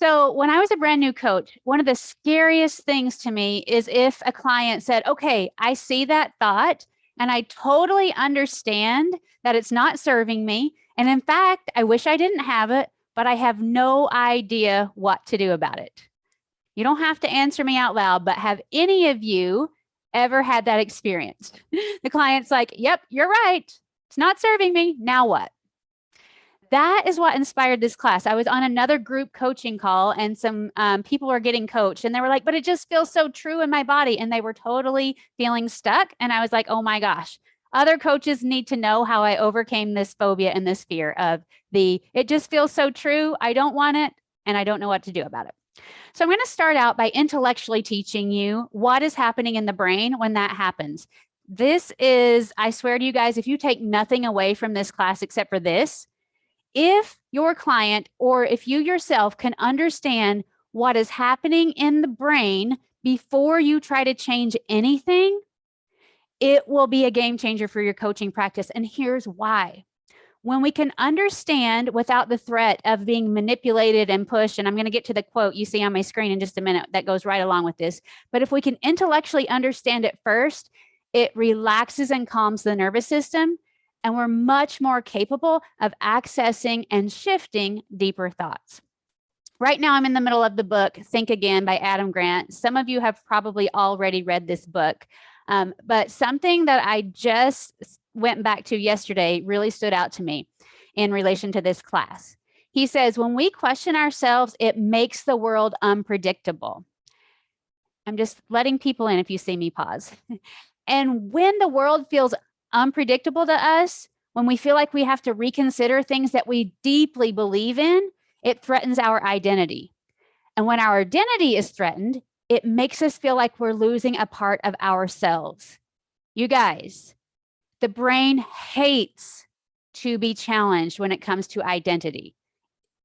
So when I was a brand new coach, one of the scariest things to me is if a client said, okay, I see that thought and I totally understand that it's not serving me. And in fact, I wish I didn't have it, but I have no idea what to do about it. You don't have to answer me out loud, but have any of you ever had that experience? The client's like, yep, you're right. It's not serving me. Now what? That is what inspired this class. I was on another group coaching call and some people were getting coached and they were like, but it just feels so true in my body. And they were totally feeling stuck. And I was like, oh my gosh, other coaches need to know how I overcame this phobia and this fear of it just feels so true. I don't want it and I don't know what to do about it. So I'm going to start out by intellectually teaching you what is happening in the brain when that happens. This is, I swear to you guys, if you take nothing away from this class except for this, if your client or if you yourself can understand what is happening in the brain before you try to change anything, it will be a game changer for your coaching practice. And here's why. When we can understand without the threat of being manipulated and pushed, and I'm going to get to the quote you see on my screen in just a minute that goes right along with this, but if we can intellectually understand it first, it relaxes and calms the nervous system, and we're much more capable of accessing and shifting deeper thoughts. Right now, I'm in the middle of the book, Think Again by Adam Grant. Some of you have probably already read this book, but something that I just went back to yesterday really stood out to me in relation to this class. He says, when we question ourselves, it makes the world unpredictable. I'm just letting people in if you see me pause. And when the world feels unpredictable to us, when we feel like we have to reconsider things that we deeply believe in, it threatens our identity. And when our identity is threatened, it makes us feel like we're losing a part of ourselves. You guys, the brain hates to be challenged when it comes to identity.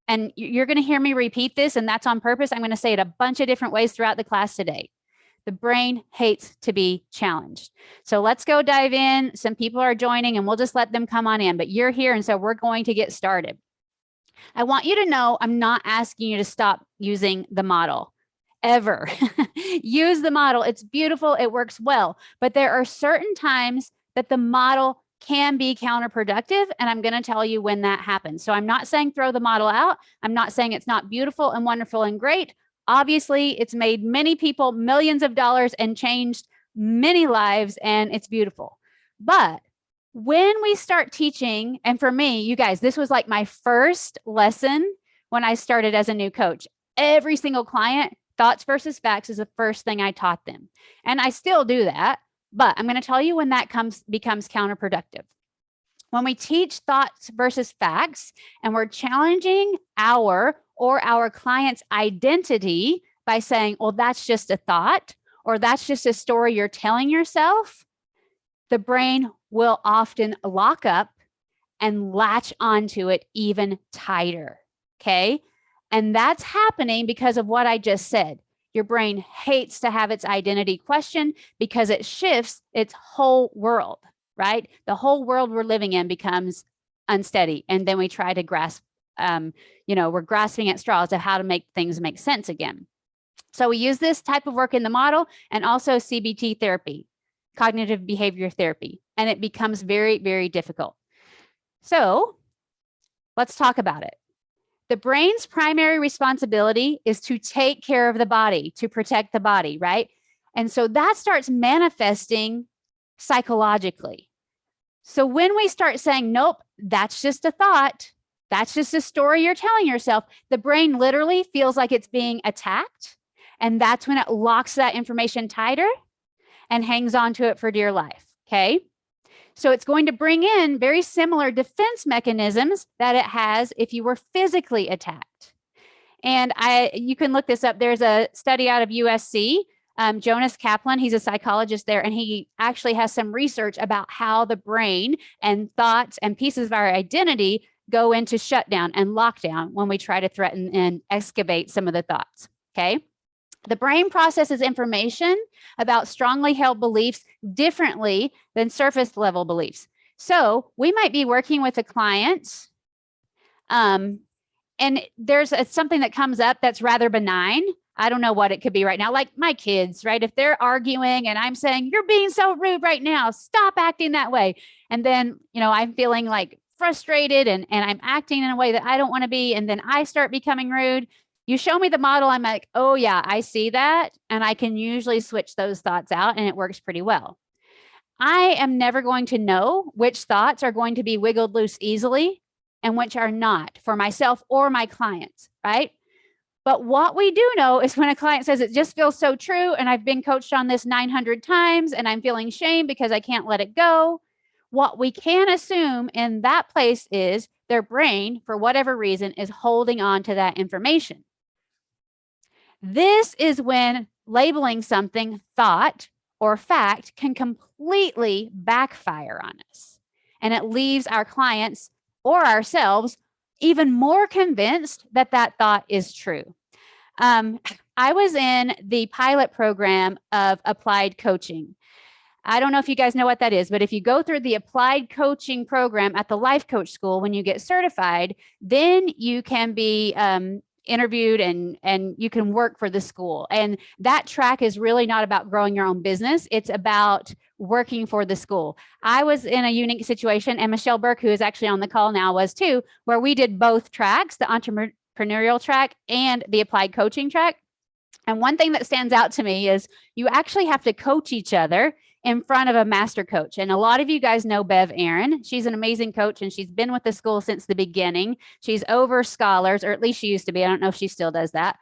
And you're going to hear me repeat this, and that's on purpose. I'm going to say it a bunch of different ways throughout the class today. The brain hates to be challenged. So let's go dive in. Some people are joining and we'll just let them come on in, but you're here. And so we're going to get started. I want you to know I'm not asking you to stop using the model ever. Use the model. It's beautiful. It works well. But there are certain times that the model can be counterproductive. And I'm going to tell you when that happens. So I'm not saying throw the model out. I'm not saying it's not beautiful and wonderful and great. Obviously, it's made many people millions of dollars and changed many lives, and it's beautiful. But when we start teaching, and for me, you guys, this was like my first lesson when I started as a new coach. Every single client, thoughts versus facts is the first thing I taught them. And I still do that, but I'm going to tell you when that becomes counterproductive. When we teach thoughts versus facts and we're challenging our client's identity by saying, well, that's just a thought, or that's just a story you're telling yourself, the brain will often lock up and latch onto it even tighter, okay? And that's happening because of what I just said. Your brain hates to have its identity questioned because it shifts its whole world, right? The whole world we're living in becomes unsteady. And then we try to grasp, we're grasping at straws of how to make things make sense again. So we use this type of work in the model and also CBT therapy, cognitive behavior therapy, and it becomes very, very difficult. So let's talk about it. The brain's primary responsibility is to take care of the body, to protect the body, right? And so that starts manifesting psychologically. So when we start saying, nope, that's just a thought, that's just a story you're telling yourself, the brain literally feels like it's being attacked. And that's when it locks that information tighter and hangs on to it for dear life, okay? So it's going to bring in very similar defense mechanisms that it has if you were physically attacked. And you can look this up. There's a study out of USC, Jonas Kaplan, he's a psychologist there, and he actually has some research about how the brain and thoughts and pieces of our identity go into shutdown and lockdown when we try to threaten and excavate some of the thoughts, okay? The brain processes information about strongly held beliefs differently than surface level beliefs. So we might be working with a client and there's something that comes up that's rather benign. I don't know what it could be right now. Like my kids, right? If they're arguing and I'm saying, you're being so rude right now, stop acting that way. And then, I'm feeling like frustrated and I'm acting in a way that I don't want to be. And then I start becoming rude. You show me the model. I'm like, oh yeah, I see that. And I can usually switch those thoughts out and it works pretty well. I am never going to know which thoughts are going to be wiggled loose easily and which are not for myself or my clients, right? But what we do know is when a client says it just feels so true and I've been coached on this 900 times and I'm feeling shame because I can't let it go, what we can assume in that place is their brain, for whatever reason, is holding on to that information. This is when labeling something thought or fact can completely backfire on us. And it leaves our clients or ourselves even more convinced that that thought is true. I was in the pilot program of applied coaching. I don't know if you guys know what that is, but if you go through the applied coaching program at the life coach school, when you get certified, then you can be interviewed and you can work for the school. And that track is really not about growing your own business. It's about working for the school. I was in a unique situation, and Michelle Burke, who is actually on the call now, was too, where we did both tracks, the entrepreneurial track and the applied coaching track. And one thing that stands out to me is you actually have to coach each other in front of a master coach. And a lot of you guys know Bev Aaron. She's an amazing coach and she's been with the school since the beginning. She's over scholars, or at least she used to be. I don't know if she still does that.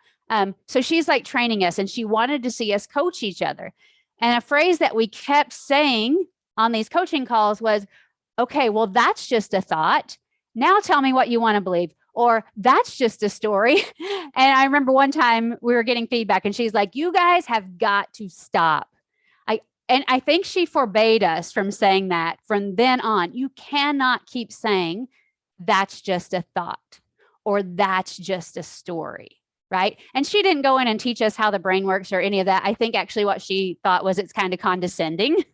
So she's like training us, and she wanted to see us coach each other. And a phrase that we kept saying on these coaching calls was, okay, well, that's just a thought. Now tell me what you want to believe. Or that's just a story. And I remember one time we were getting feedback and she's like, you guys have got to stop. And I think she forbade us from saying that from then on. You cannot keep saying that's just a thought or that's just a story, right? And she didn't go in and teach us how the brain works or any of that. I think actually what she thought was it's kind of condescending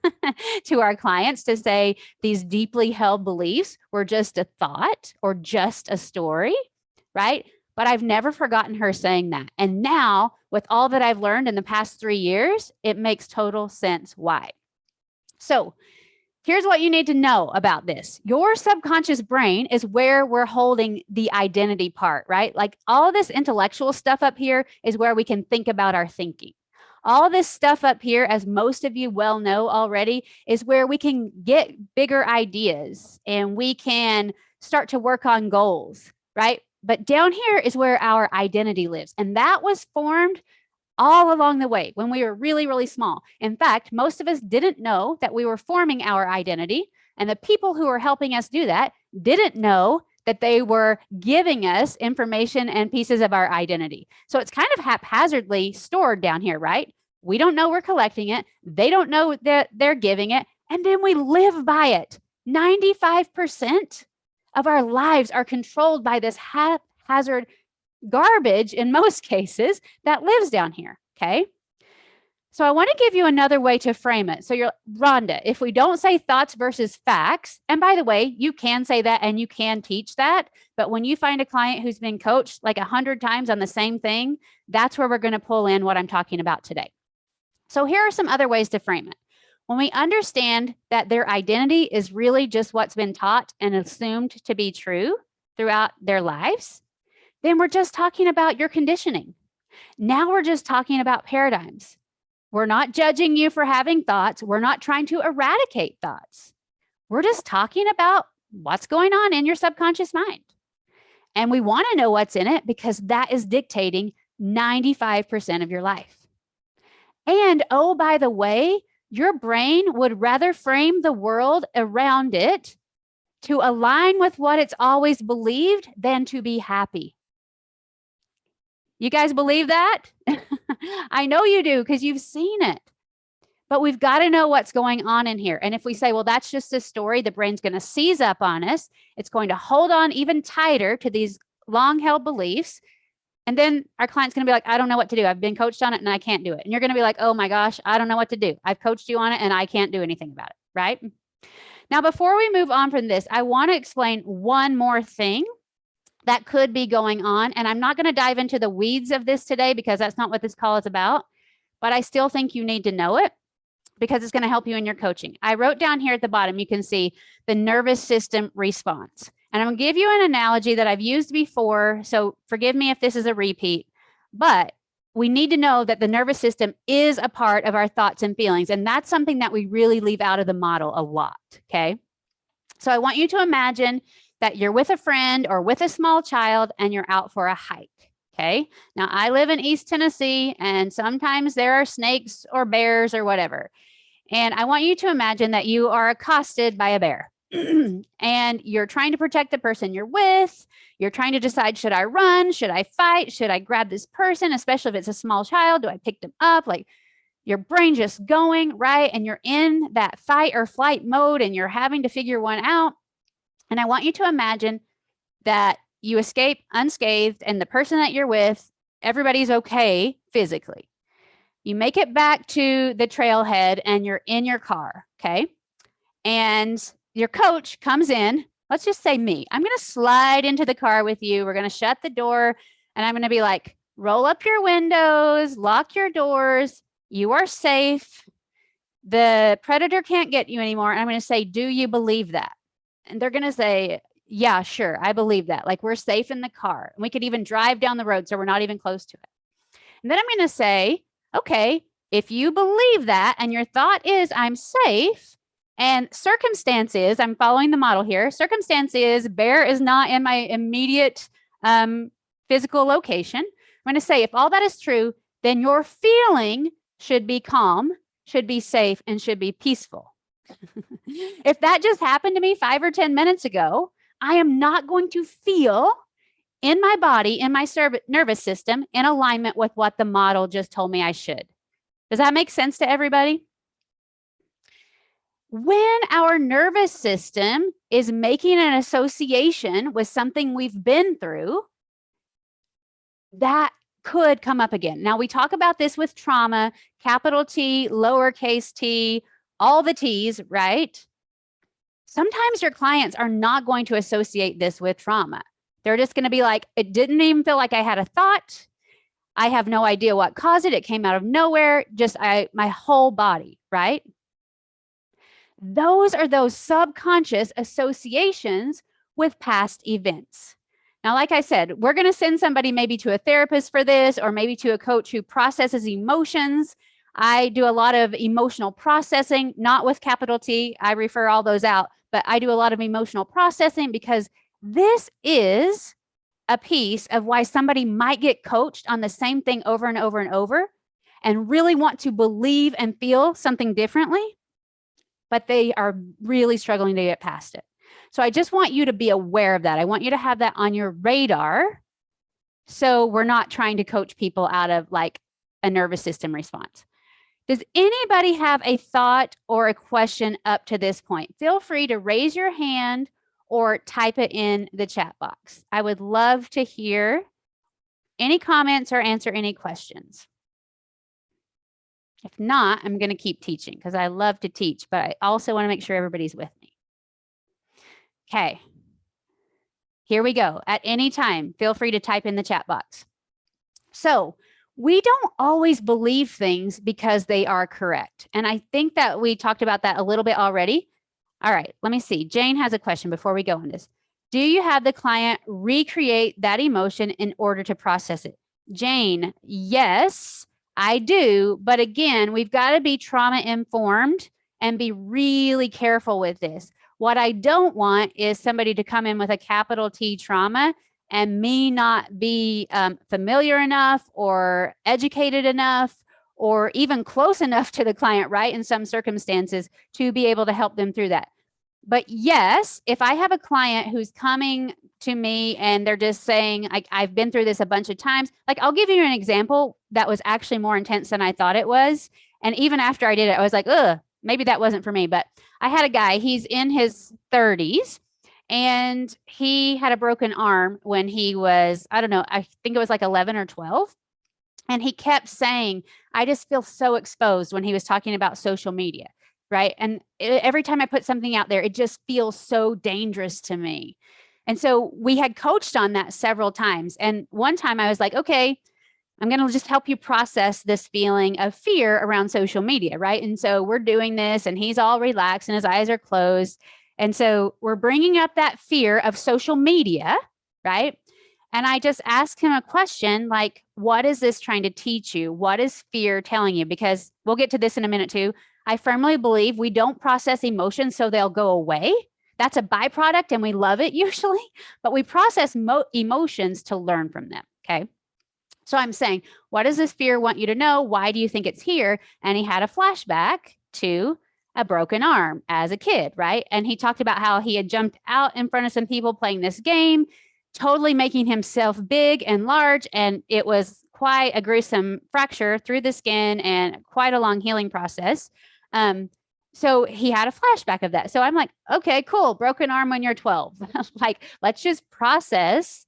to our clients to say these deeply held beliefs were just a thought or just a story, right? But I've never forgotten her saying that. And now, with all that I've learned in the past 3 years, it makes total sense why. So here's what you need to know about this. Your subconscious brain is where we're holding the identity part, right? Like all of this intellectual stuff up here is where we can think about our thinking. All this stuff up here, as most of you well know already, is where we can get bigger ideas and we can start to work on goals, right? But down here is where our identity lives. And that was formed all along the way when we were really, really small. In fact, most of us didn't know that we were forming our identity. And the people who were helping us do that didn't know that they were giving us information and pieces of our identity. So it's kind of haphazardly stored down here, right? We don't know we're collecting it. They don't know that they're giving it. And then we live by it. 95% of our lives are controlled by this haphazard garbage in most cases that lives down here. Okay. So I want to give you another way to frame it. So you're Rhonda, if we don't say thoughts versus facts, and by the way, you can say that and you can teach that. But when you find a client who's been coached like 100 times on the same thing, that's where we're going to pull in what I'm talking about today. So here are some other ways to frame it. When we understand that their identity is really just what's been taught and assumed to be true throughout their lives, then we're just talking about your conditioning. Now we're just talking about paradigms. We're not judging you for having thoughts. We're not trying to eradicate thoughts. We're just talking about what's going on in your subconscious mind. And we want to know what's in it because that is dictating 95% of your life. And oh, by the way, your brain would rather frame the world around it to align with what it's always believed than to be happy. You guys believe that? I know you do because you've seen it. But we've got to know what's going on in here. And if we say, well, that's just a story, the brain's going to seize up on us. It's going to hold on even tighter to these long-held beliefs. And then our client's going to be like, I don't know what to do. I've been coached on it and I can't do it. And you're going to be like, oh my gosh, I don't know what to do. I've coached you on it and I can't do anything about it, right? Now, before we move on from this, I want to explain one more thing that could be going on. And I'm not going to dive into the weeds of this today because that's not what this call is about, but I still think you need to know it because it's going to help you in your coaching. I wrote down here at the bottom, you can see the nervous system response. And I'm going to give you an analogy that I've used before. So forgive me if this is a repeat, but we need to know that the nervous system is a part of our thoughts and feelings. And that's something that we really leave out of the model a lot. Okay. So I want you to imagine that you're with a friend or with a small child and you're out for a hike. Okay. Now I live in East Tennessee and sometimes there are snakes or bears or whatever. And I want you to imagine that you are accosted by a bear and you're trying to protect the person you're with. You're trying to decide, should I run? Should I fight? Should I grab this person? Especially if it's a small child, do I pick them up? Like your brain just going, right? And you're in that fight or flight mode and you're having to figure one out. And I want you to imagine that you escape unscathed and the person that you're with, everybody's okay physically. You make it back to the trailhead and you're in your car, okay? And your coach comes in. Let's just say me. I'm going to slide into the car with you. We're going to shut the door and I'm going to be like, roll up your windows, lock your doors. You are safe. The predator can't get you anymore. And I'm going to say, do you believe that? And they're going to say, yeah, sure. I believe that. Like we're safe in the car. And we could even drive down the road so we're not even close to it. And then I'm going to say, okay, if you believe that and your thought is I'm safe and circumstances, I'm following the model here. Circumstances, bear is not in my immediate physical location. I'm going to say if all that is true, then your feeling should be calm, should be safe, and should be peaceful. If that just happened to me 5 or 10 minutes ago, I am not going to feel in my body, in my nervous system, in alignment with what the model just told me I should. Does that make sense to everybody? When our nervous system is making an association with something we've been through, that could come up again. Now, we talk about this with trauma, capital T, lowercase t, all the T's, right? Sometimes your clients are not going to associate this with trauma. They're just going to be like, it didn't even feel like I had a thought. I have no idea what caused it. It came out of nowhere, just my whole body, right? Those are those subconscious associations with past events. Now, like I said, we're going to send somebody maybe to a therapist for this, or maybe to a coach who processes emotions. I do a lot of emotional processing, not with capital T. I refer all those out, but I do a lot of emotional processing because this is a piece of why somebody might get coached on the same thing over and over and over and really want to believe and feel something differently, but they are really struggling to get past it. So I just want you to be aware of that. I want you to have that on your radar so we're not trying to coach people out of like a nervous system response. Does anybody have a thought or a question up to this point? Feel free to raise your hand or type it in the chat box. I would love to hear any comments or answer any questions. If not, I'm going to keep teaching because I love to teach, but I also want to make sure everybody's with me. Okay. Here we go. At any time, feel free to type in the chat box. So we don't always believe things because they are correct. And I think that we talked about that a little bit already. All right, let me see. Jane has a question before we go on this. Do you have the client recreate that emotion in order to process it? Jane, yes, I do. But again, we've got to be trauma informed and be really careful with this. What I don't want is somebody to come in with a capital T trauma and me not be familiar enough or educated enough or even close enough to the client, right, in some circumstances to be able to help them through that. But yes, if I have a client who's coming to me and they're just saying, I've been through this a bunch of times, like I'll give you an example that was actually more intense than I thought it was. And even after I did it, I was like, ugh, maybe that wasn't for me. But I had a guy, he's in his 30s. And he had a broken arm when he was, I don't know, I think it was like 11 or 12. And he kept saying, I just feel so exposed when he was talking about social media, right? And every time I put something out there, it just feels so dangerous to me. And so we had coached on that several times. And one time I was like, okay, I'm going to just help you process this feeling of fear around social media, right? And so we're doing this and he's all relaxed and his eyes are closed. And so we're bringing up that fear of social media, right? And I just asked him a question like, what is this trying to teach you? What is fear telling you? Because we'll get to this in a minute too. I firmly believe we don't process emotions so they'll go away. That's a byproduct and we love it usually, but we process emotions to learn from them, okay? So I'm saying, what does this fear want you to know? Why do you think it's here? And he had a flashback to a broken arm as a kid, right? And he talked about how he had jumped out in front of some people playing this game, totally making himself big and large. And it was quite a gruesome fracture through the skin and quite a long healing process. So he had a flashback of that. So I'm like, okay, cool. Broken arm when you're 12. Like, let's just process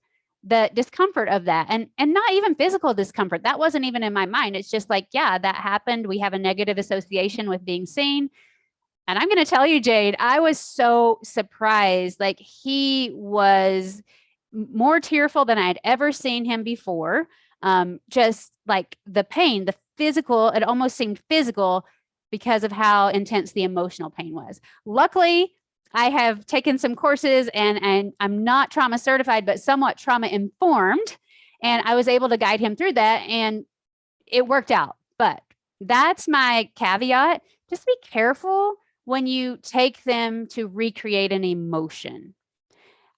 the discomfort of that, and not even physical discomfort. That wasn't even in my mind. It's just like, yeah, that happened. We have a negative association with being seen. And I'm going to tell you, Jade, I was so surprised. Like, he was more tearful than I had ever seen him before. Just like the pain, the physical, it almost seemed physical because of how intense the emotional pain was. Luckily, I have taken some courses and I'm not trauma certified, but somewhat trauma informed. And I was able to guide him through that and it worked out. But that's my caveat. Just be careful when you take them to recreate an emotion.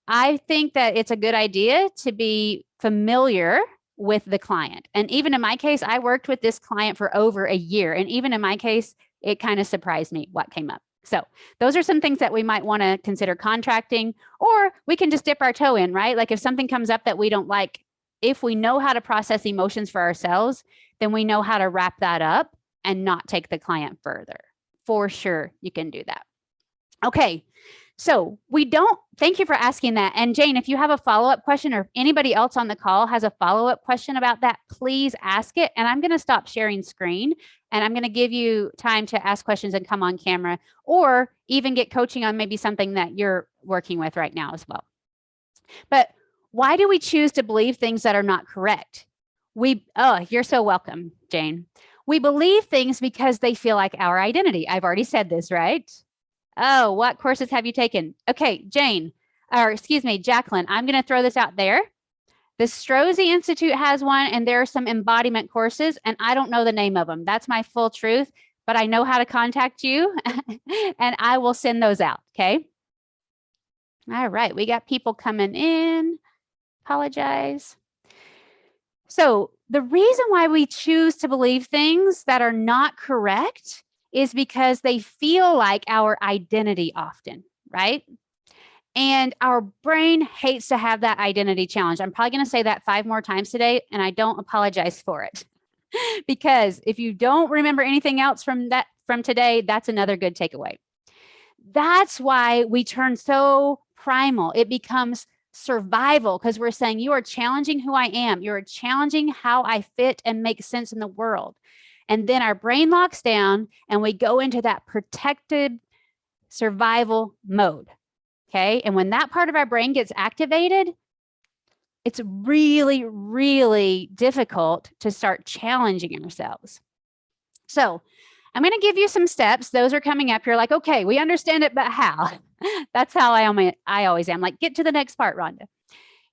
I think that it's a good idea to be familiar with the client. And even in my case, I worked with this client for over a year. And even in my case, it kind of surprised me what came up. So those are some things that we might want to consider contracting, or we can just dip our toe in, right? Like if something comes up that we don't like, if we know how to process emotions for ourselves, then we know how to wrap that up and not take the client further. For sure, you can do that. Okay. So thank you for asking that. And Jane, if you have a follow-up question or if anybody else on the call has a follow-up question about that, please ask it. And I'm going to stop sharing screen and I'm going to give you time to ask questions and come on camera or even get coaching on maybe something that you're working with right now as well. But why do we choose to believe things that are not correct? You're so welcome, Jane. We believe things because they feel like our identity. I've already said this, right? Oh, what courses have you taken? Okay, Jacqueline, I'm going to throw this out there. The Strozzi Institute has one, and there are some embodiment courses, and I don't know the name of them. That's my full truth, but I know how to contact you, and I will send those out, okay? All right, we got people coming in. Apologize. So the reason why we choose to believe things that are not correct is because they feel like our identity often, right? And our brain hates to have that identity challenge. I'm probably going to say that 5 more times today, and I don't apologize for it. Because if you don't remember anything else from today, that's another good takeaway. That's why we turn so primal. It becomes survival because we're saying you are challenging who I am. You're challenging how I fit and make sense in the world. And then our brain locks down and we go into that protected survival mode. Okay. And when that part of our brain gets activated, it's really, really difficult to start challenging ourselves. So I'm going to give you some steps. Those are coming up. You're like, okay, we understand it, but how? That's how I always am. Like, get to the next part, Rhonda.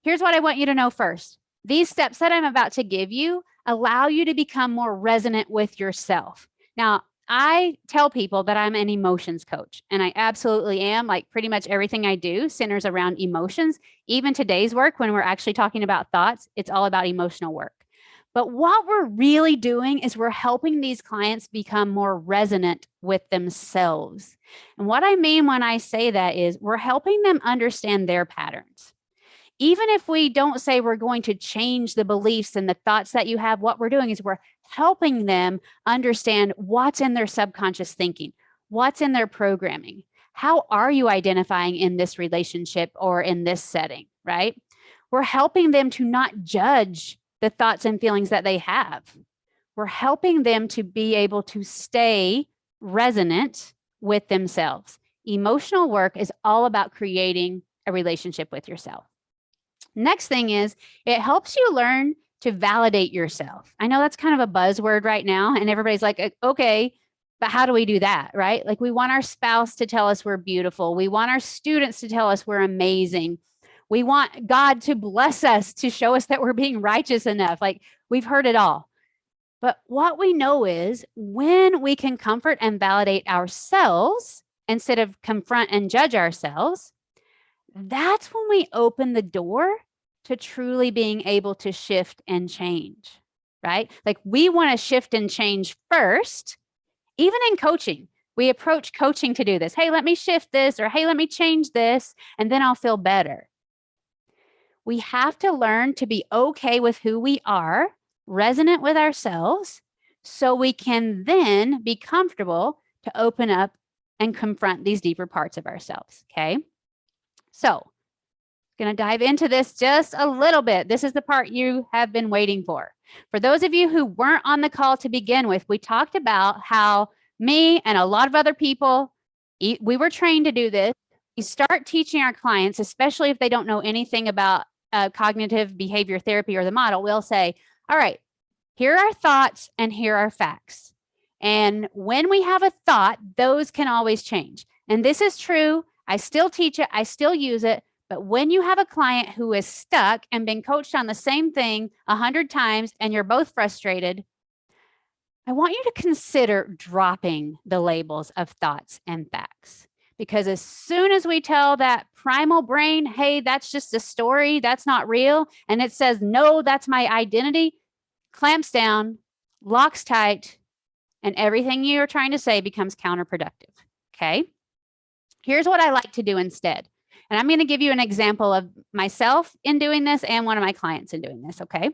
Here's what I want you to know first. These steps that I'm about to give you allow you to become more resonant with yourself. Now, I tell people that I'm an emotions coach, and I absolutely am. Like pretty much everything I do centers around emotions. Even today's work, when we're actually talking about thoughts, it's all about emotional work. But what we're really doing is we're helping these clients become more resonant with themselves. And what I mean when I say that is we're helping them understand their patterns. Even if we don't say we're going to change the beliefs and the thoughts that you have, what we're doing is we're helping them understand what's in their subconscious thinking, what's in their programming. How are you identifying in this relationship or in this setting, right? We're helping them to not judge the thoughts and feelings that they have. We're helping them to be able to stay resonant with themselves. Emotional work is all about creating a relationship with yourself. Next thing is it helps you learn to validate yourself. I know that's kind of a buzzword right now, and everybody's like, okay, but how do we do that, right? Like we want our spouse to tell us we're beautiful. We want our students to tell us we're amazing. We want God to bless us, to show us that we're being righteous enough. Like we've heard it all. But what we know is when we can comfort and validate ourselves instead of confront and judge ourselves, that's when we open the door to truly being able to shift and change, right? Like we want to shift and change first, even in coaching. We approach coaching to do this. Hey, let me shift this, or hey, let me change this, and then I'll feel better. We have to learn to be okay with who we are, resonant with ourselves, so we can then be comfortable to open up and confront these deeper parts of ourselves, okay? So, going to dive into this just a little bit. This is the part you have been waiting for. For those of you who weren't on the call to begin with, we talked about how me and a lot of other people, we were trained to do this. We start teaching our clients, especially if they don't know anything about cognitive behavior therapy or the model, we'll say, all right, here are thoughts and here are facts. And when we have a thought, those can always change. And this is true. I still teach it. I still use it. But when you have a client who is stuck and been coached on the same thing 100 times and you're both frustrated, I want you to consider dropping the labels of thoughts and facts. Because as soon as we tell that primal brain, hey, that's just a story, that's not real, and it says, no, that's my identity, clamps down, locks tight, and everything you're trying to say becomes counterproductive, okay? Here's what I like to do instead. And I'm going to give you an example of myself in doing this and one of my clients in doing this, okay?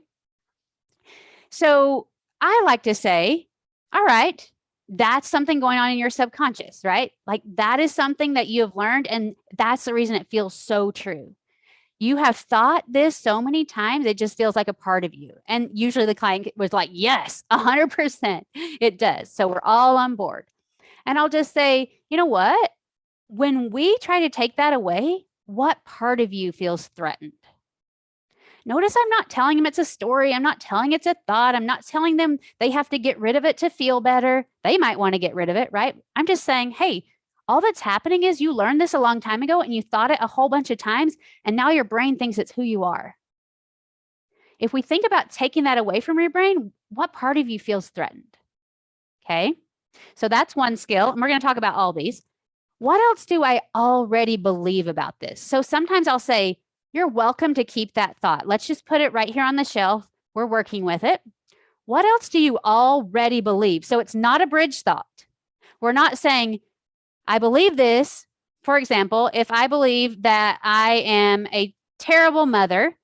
So I like to say, all right, that's something going on in your subconscious, right? Like that is something that you have learned, and that's the reason it feels so true. You have thought this so many times, it just feels like a part of you. And usually the client was like, yes, 100%, it does. So we're all on board. And I'll just say, you know what? When we try to take that away, what part of you feels threatened? Notice I'm not telling them it's a story. I'm not telling it's a thought. I'm not telling them they have to get rid of it to feel better. They might want to get rid of it, right? I'm just saying, hey, all that's happening is you learned this a long time ago and you thought it a whole bunch of times, and now your brain thinks it's who you are. If we think about taking that away from your brain, what part of you feels threatened? Okay, so that's one skill, and we're going to talk about all these. What else do I already believe about this? So sometimes I'll say, you're welcome to keep that thought. Let's just put it right here on the shelf. We're working with it. What else do you already believe? So it's not a bridge thought. We're not saying, I believe this. For example, if I believe that I am a terrible mother,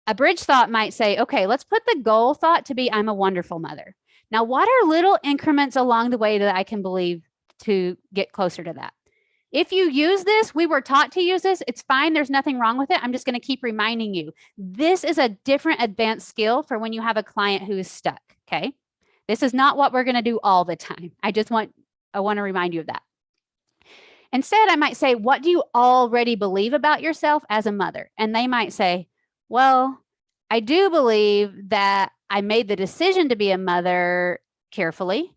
a bridge thought might say, okay, let's put the goal thought to be, I'm a wonderful mother. Now, what are little increments along the way that I can believe to get closer to that? If you use this, we were taught to use this, it's fine. There's nothing wrong with it. I'm just going to keep reminding you. This is a different advanced skill for when you have a client who is stuck, okay? This is not what we're going to do all the time. I want to remind you of that. Instead, I might say, what do you already believe about yourself as a mother? And they might say, well, I do believe that I made the decision to be a mother carefully.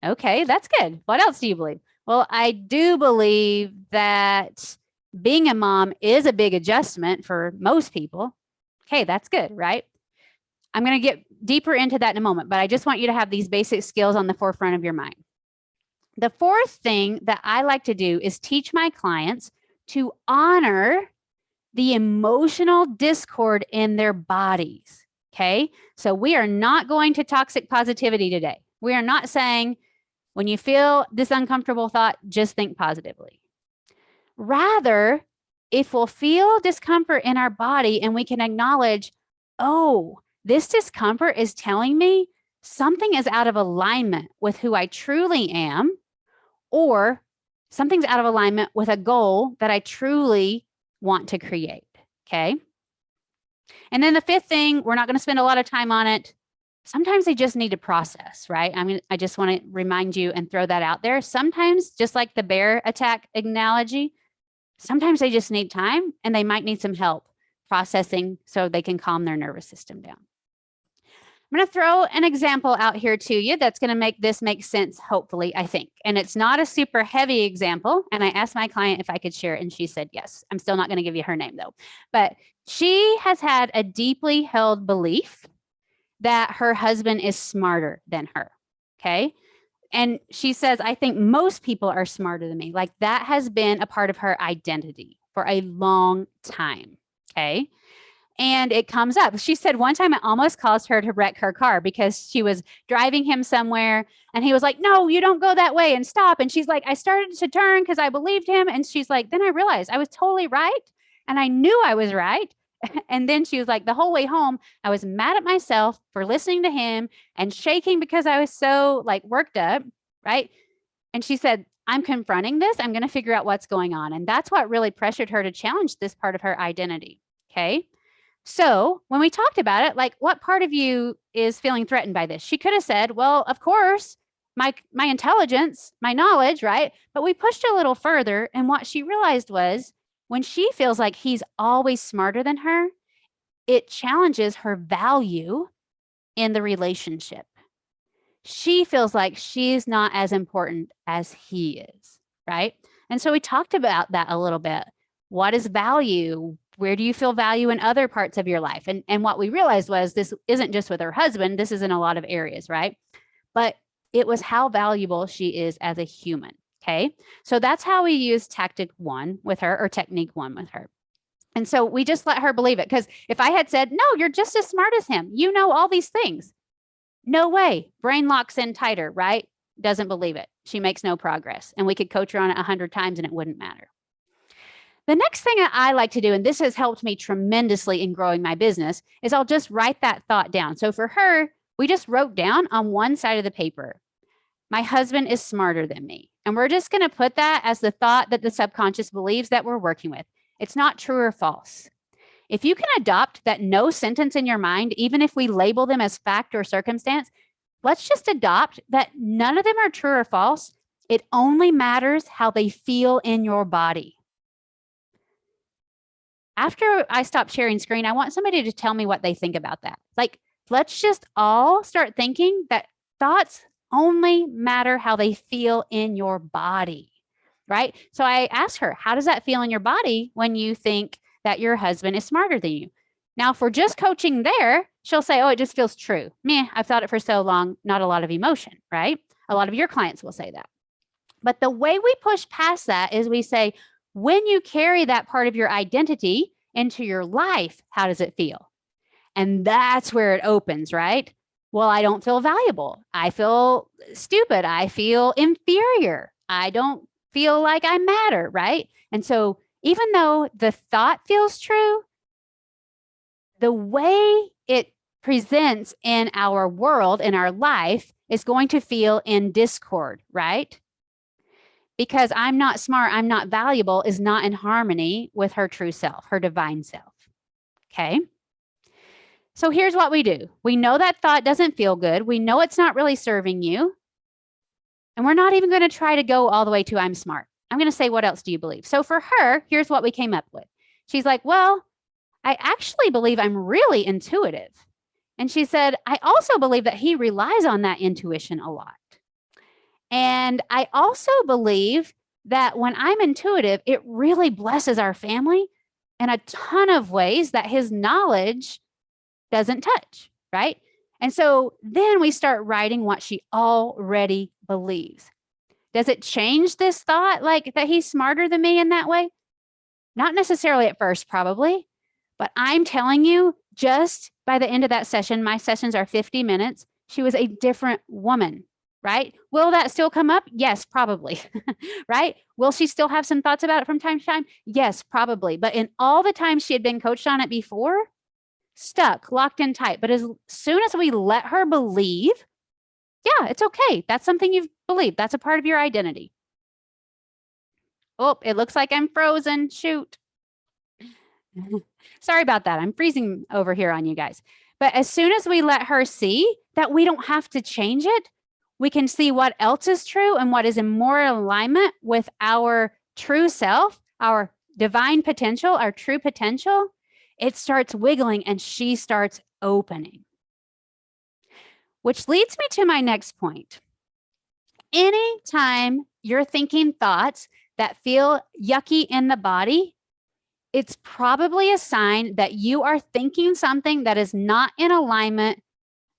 Okay, that's good. What else do you believe? Well, I do believe that being a mom is a big adjustment for most people. Okay, that's good, right? I'm going to get deeper into that in a moment, but I just want you to have these basic skills on the forefront of your mind. The fourth thing that I like to do is teach my clients to honor the emotional discord in their bodies, okay? So we are not going to toxic positivity today. We are not saying, when you feel this uncomfortable thought, just think positively. Rather, if we'll feel discomfort in our body and we can acknowledge, oh, this discomfort is telling me something is out of alignment with who I truly am, or something's out of alignment with a goal that I truly want to create, okay? And then the fifth thing, we're not going to spend a lot of time on it. Sometimes they just need to process, right? I mean, I just want to remind you and throw that out there. Sometimes, just like the bear attack analogy, Sometimes they just need time and they might need some help processing so they can calm their nervous system down. I'm going to throw an example out here to you that's going to make this make sense, hopefully, I think. And it's not a super heavy example. And I asked my client if I could share it, and she said yes. I'm still not going to give you her name, though. But she has had a deeply held belief that her husband is smarter than her. Okay. And she says, I think most people are smarter than me. Like that has been a part of her identity for a long time. Okay. And it comes up. She said one time it almost caused her to wreck her car because she was driving him somewhere and he was like, no, you don't go that way and stop. And she's like, I started to turn because I believed him. And she's like, then I realized I was totally right. And I knew I was right. And then she was like, the whole way home, I was mad at myself for listening to him and shaking because I was so like worked up. Right. And she said, I'm confronting this. I'm going to figure out what's going on. And that's what really pressured her to challenge this part of her identity. Okay. So when we talked about it, like what part of you is feeling threatened by this? She could have said, well, of course, my intelligence, my knowledge, right? But we pushed a little further. And what she realized was when she feels like he's always smarter than her, it challenges her value in the relationship. She feels like she's not as important as he is, right? And so we talked about that a little bit. What is value? Where do you feel value in other parts of your life? And what we realized was this isn't just with her husband. This is in a lot of areas, right? But it was how valuable she is as a human. Okay. So that's how we use tactic 1 with her, or technique 1 with her. And so we just let her believe it. Because if I had said, no, you're just as smart as him, you know all these things. No way. Brain locks in tighter, right? Doesn't believe it. She makes no progress. And we could coach her on it 100 times and it wouldn't matter. The next thing that I like to do, and this has helped me tremendously in growing my business, is I'll just write that thought down. So for her, we just wrote down on one side of the paper, my husband is smarter than me. And we're just going to put that as the thought that the subconscious believes that we're working with. It's not true or false. If you can adopt that no sentence in your mind, even if we label them as fact or circumstance, let's just adopt that none of them are true or false. It only matters how they feel in your body. After I stop sharing screen, I want somebody to tell me what they think about that. Like, let's just all start thinking that thoughts only matter how they feel in your body, right? So I asked her, how does that feel in your body when you think that your husband is smarter than you? Now, if we're just coaching there, she'll say, oh, it just feels true. Meh, I've thought it for so long, not a lot of emotion, right? A lot of your clients will say that. But the way we push past that is we say, when you carry that part of your identity into your life, how does it feel? And that's where it opens, right? Well, I don't feel valuable. I feel stupid. I feel inferior. I don't feel like I matter, right? And so even though the thought feels true, the way it presents in our world, in our life, is going to feel in discord, right? Because I'm not smart, I'm not valuable is not in harmony with her true self, her divine self. Okay. So here's what we do. We know that thought doesn't feel good. We know it's not really serving you. And we're not even going to try to go all the way to I'm smart. I'm going to say, what else do you believe? So for her, here's what we came up with. She's like, well, I actually believe I'm really intuitive. And she said, I also believe that he relies on that intuition a lot. And I also believe that when I'm intuitive, it really blesses our family in a ton of ways that his knowledge doesn't touch, right? And so then we start writing what she already believes. Does it change this thought, like that he's smarter than me in that way? Not necessarily at first, probably. But I'm telling you, just by the end of that session, my sessions are 50 minutes. She was a different woman, right? Will that still come up? Yes, probably, right? Will she still have some thoughts about it from time to time? Yes, probably. But in all the times she had been coached on it before, stuck, locked in tight. But as soon as we let her believe, yeah, it's okay. That's something you've believed. That's a part of your identity. Oh, it looks like I'm frozen. Shoot. Sorry about that. I'm freezing over here on you guys. But as soon as we let her see that we don't have to change it, we can see what else is true and what is in more alignment with our true self, our divine potential, our true potential, it starts wiggling and she starts opening. Which leads me to my next point. Anytime you're thinking thoughts that feel yucky in the body, it's probably a sign that you are thinking something that is not in alignment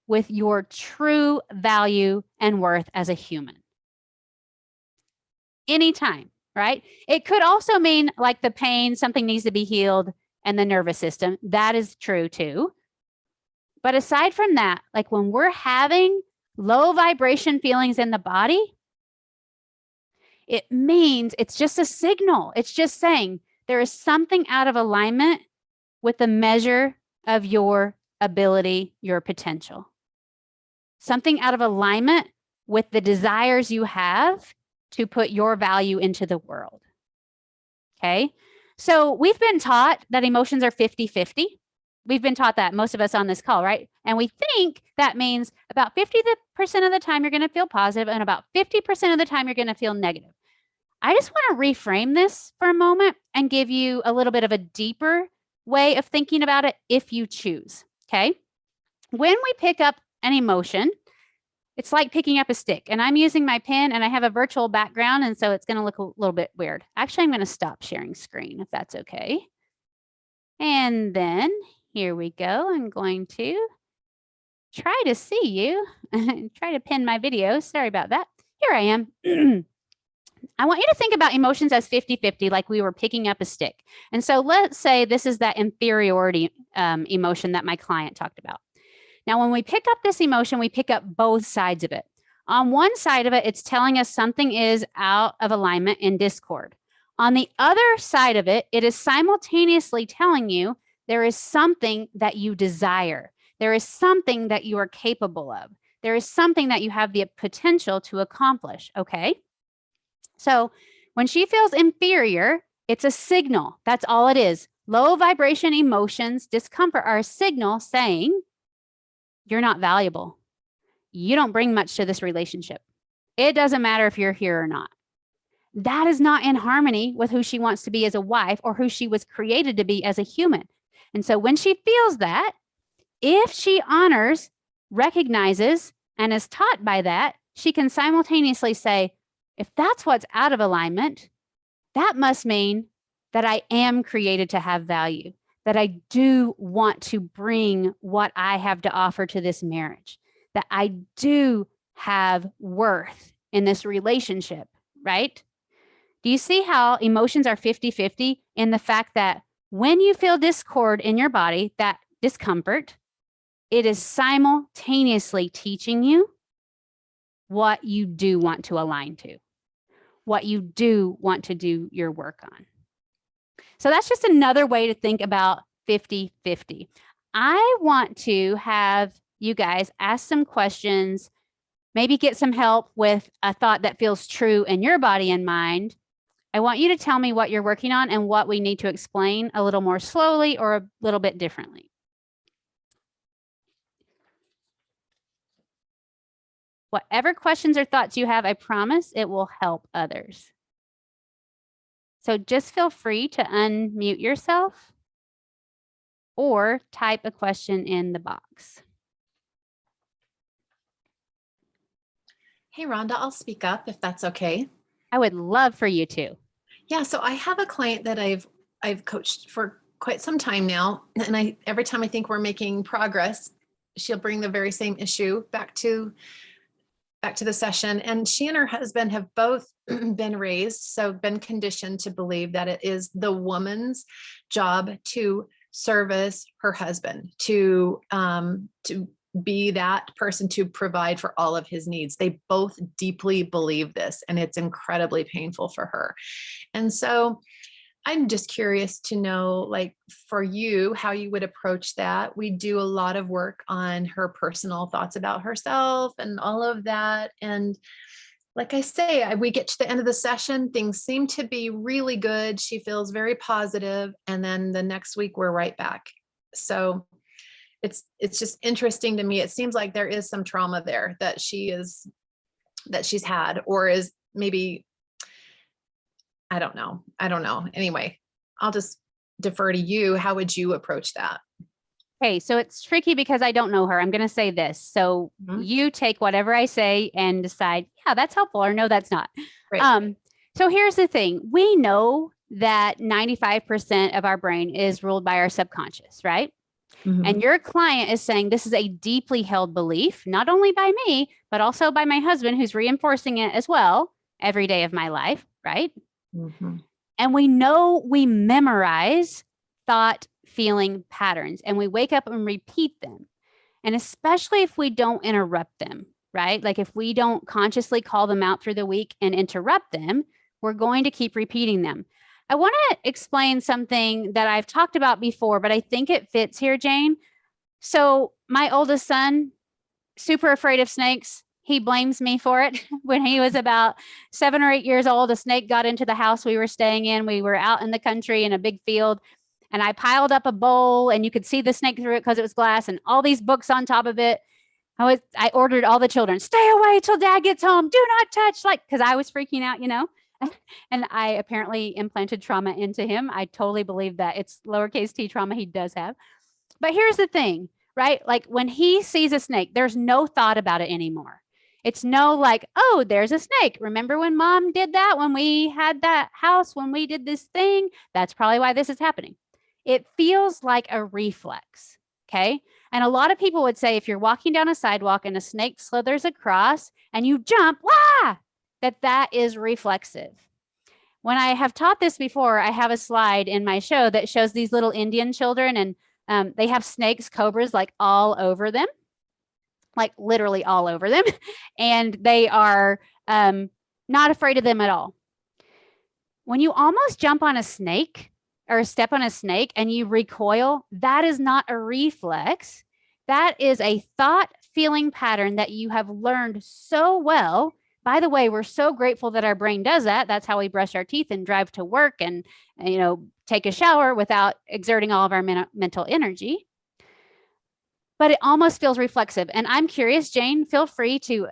with your true value and worth as a human. Anytime, right? It could also mean like the pain, something needs to be healed, and the nervous system. That is true too. But aside from that, like when we're having low vibration feelings in the body, it means it's just a signal. It's just saying there is something out of alignment with the measure of your ability, your potential. Something out of alignment with the desires you have to put your value into the world. Okay. So we've been taught that emotions are 50-50. We've been taught that, most of us on this call, right? And we think that means about 50% of the time you're going to feel positive and about 50% of the time you're going to feel negative. I just want to reframe this for a moment and give you a little bit of a deeper way of thinking about it if you choose. Okay. When we pick up an emotion, it's like picking up a stick, and I'm using my pen and I have a virtual background, and so it's going to look a little bit weird. Actually, I'm going to stop sharing screen if that's okay. And then here we go. I'm going to try to see you and try to pin my video. Sorry about that. Here I am. I want you to think about emotions as 50-50, like we were picking up a stick. And so let's say this is that inferiority emotion that my client talked about. Now, when we pick up this emotion, we pick up both sides of it. On one side of it, it's telling us something is out of alignment in discord. On the other side of it, it is simultaneously telling you there is something that you desire. There is something that you are capable of. There is something that you have the potential to accomplish, okay? So when she feels inferior, it's a signal. That's all it is. Low vibration emotions, discomfort are a signal saying, you're not valuable. You don't bring much to this relationship. It doesn't matter if you're here or not. That is not in harmony with who she wants to be as a wife or who she was created to be as a human. And so when she feels that, if she honors, recognizes, and is taught by that, she can simultaneously say, if that's what's out of alignment, that must mean that I am created to have value, that I do want to bring what I have to offer to this marriage, that I do have worth in this relationship, right? Do you see how emotions are 50-50 in the fact that when you feel discord in your body, that discomfort, it is simultaneously teaching you what you do want to align to, what you do want to do your work on. So that's just another way to think about 50-50. I want to have you guys ask some questions, maybe get some help with a thought that feels true in your body and mind. I want you to tell me what you're working on and what we need to explain a little more slowly or a little bit differently. Whatever questions or thoughts you have, I promise it will help others. So just feel free to unmute yourself or type a question in the box. Hey, Rhonda, I'll speak up if that's okay. I would love for you to. Yeah, so I have a client that I've coached for quite some time now, and every time I think we're making progress, she'll bring the very same issue back to the session. And she and her husband have both been raised, so been conditioned to believe that it is the woman's job to service her husband, to be that person to provide for all of his needs. They both deeply believe this, and it's incredibly painful for her. And so I'm just curious to know, like, for you, how you would approach that. We do a lot of work on her personal thoughts about herself and all of that. And like I say, we get to the end of the session, things seem to be really good. She feels very positive. And then the next week we're right back. So it's just interesting to me. It seems like there is some trauma there that she's had, or is maybe, I don't know. Anyway, I'll just defer to you. How would you approach that? Okay, so it's tricky because I don't know her. I'm going to say this. So Mhm. you take whatever I say and decide, yeah, that's helpful, or no, that's not. Great. So here's the thing. We know that 95% of our brain is ruled by our subconscious, right? And Mhm. your client is saying this is a deeply held belief, not only by me, but also by my husband, who's reinforcing it as well every day of my life, right? Mhm. And we know we memorize thought, feeling patterns, and we wake up and repeat them. And especially if we don't interrupt them, right? Like if we don't consciously call them out through the week and interrupt them, we're going to keep repeating them. I want to explain something that I've talked about before, but I think it fits here, Jane. So, my oldest son, super afraid of snakes. He blames me for it. When he was about 7 or 8 years old, a snake got into the house we were staying in. We were out in the country in a big field, and I piled up a bowl, and you could see the snake through it because it was glass, and all these books on top of it. I ordered all the children, stay away till dad gets home. Do not touch, like, because I was freaking out, And I apparently implanted trauma into him. I totally believe that it's lowercase t trauma he does have. But here's the thing, right? Like when he sees a snake, there's no thought about it anymore. It's no like, oh, there's a snake. Remember when mom did that when we had that house, when we did this thing? That's probably why this is happening. It feels like a reflex. Okay. And a lot of people would say if you're walking down a sidewalk and a snake slithers across and you jump, wah, that is reflexive. When I have taught this before, I have a slide in my show that shows these little Indian children, and they have snakes, cobras, like all over them, like literally all over them. And they are not afraid of them at all. When you almost jump on a snake or step on a snake and you recoil, that is not a reflex. That is a thought feeling pattern that you have learned so well. By the way, we're so grateful that our brain does that. That's how we brush our teeth and drive to work and take a shower without exerting all of our mental energy. But it almost feels reflexive. And I'm curious, Jane, feel free to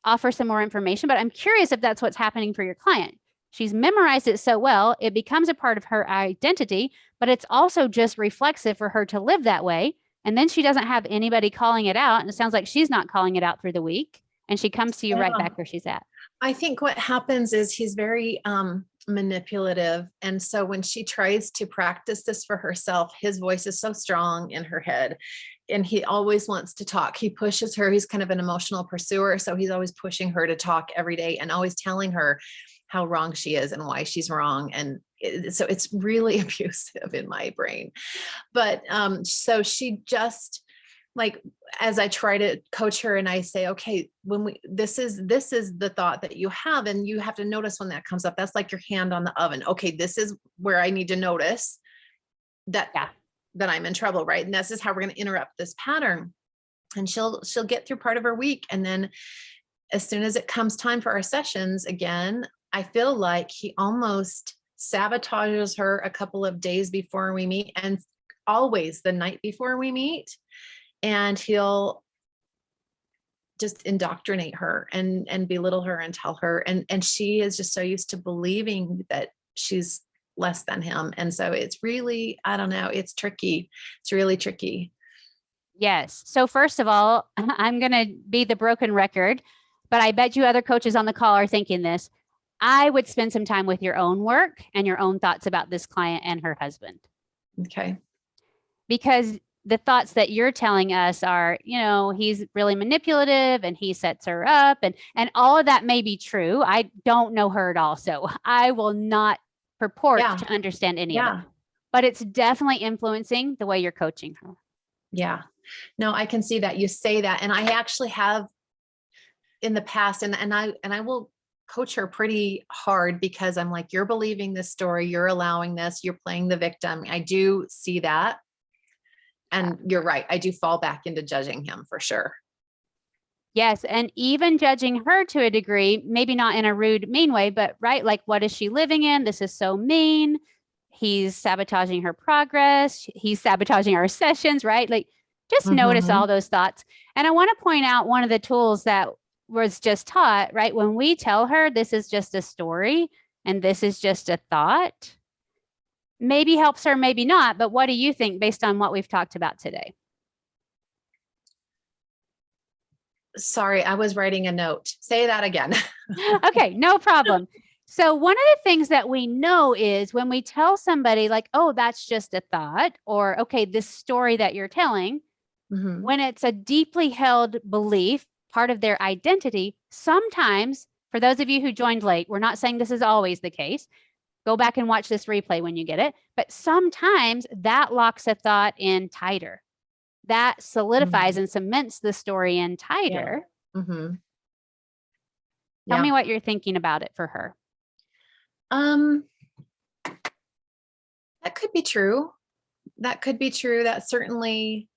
offer some more information, but I'm curious if that's what's happening for your client. She's memorized it so well, it becomes a part of her identity, but it's also just reflexive for her to live that way. And then she doesn't have anybody calling it out. And it sounds like she's not calling it out through the week. And she comes to you right back where she's at. I think what happens is he's very manipulative. And so when she tries to practice this for herself, his voice is so strong in her head. And he always wants to talk. He pushes her. He's kind of an emotional pursuer. So he's always pushing her to talk every day and always telling her how wrong she is and why she's wrong. And so it's really abusive in my brain. But so she just, like, as I try to coach her and I say, okay, this is the thought that you have, and you have to notice when that comes up. That's like your hand on the oven. Okay, this is where I need to notice that, that I'm in trouble, right? And this is how we're going to interrupt this pattern. And she'll get through part of her week. And then as soon as it comes time for our sessions again, I feel like he almost sabotages her a couple of days before we meet, and always the night before we meet. And he'll just indoctrinate her and belittle her and tell her. And she is just so used to believing that she's less than him. And so it's really, I don't know, it's tricky. It's really tricky. Yes. So first of all, I'm going to be the broken record, but I bet you other coaches on the call are thinking this. I would spend some time with your own work and your own thoughts about this client and her husband. Okay. Because the thoughts that you're telling us are, he's really manipulative and he sets her up, and all of that may be true. I don't know her at all, so I will not purport to understand any of it. But it's definitely influencing the way you're coaching her. Yeah. No, I can see that. You say that. And I actually have in the past, and I will coach her pretty hard, because I'm like, you're believing this story, you're allowing this, you're playing the victim. I do see that. And you're right. I do fall back into judging him for sure. Yes. And even judging her to a degree, maybe not in a rude, mean way, but right. Like, what is she living in? This is so mean. He's sabotaging her progress. He's sabotaging our sessions, right? Like, just notice all those thoughts. And I want to point out one of the tools that was just taught, right? When we tell her this is just a story and this is just a thought, maybe helps her, maybe not. But what do you think based on what we've talked about today? Sorry, I was writing a note. Say that again. Okay, no problem. So one of the things that we know is when we tell somebody like, oh, that's just a thought, or okay, this story that you're telling, when it's a deeply held belief, part of their identity, sometimes, for those of you who joined late, we're not saying this is always the case. Go back and watch this replay when you get it. But sometimes that locks a thought in tighter. That solidifies and cements the story in tighter. Mm-hmm. Tell me what you're thinking about it for her. That could be true. That could be true. That certainly,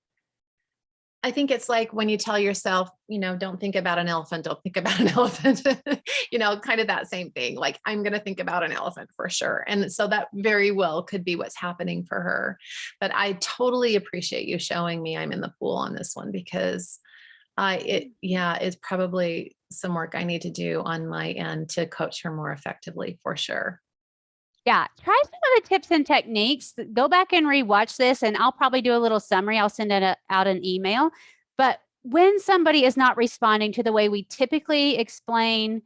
I think it's like when you tell yourself, don't think about an elephant, don't think about an elephant, kind of that same thing. Like, I'm going to think about an elephant for sure. And so that very well could be what's happening for her. But I totally appreciate you showing me I'm in the pool on this one, because it's probably some work I need to do on my end to coach her more effectively for sure. Yeah, try some of the tips and techniques. Go back and rewatch this, and I'll probably do a little summary. I'll send it out an email. But when somebody is not responding to the way we typically explain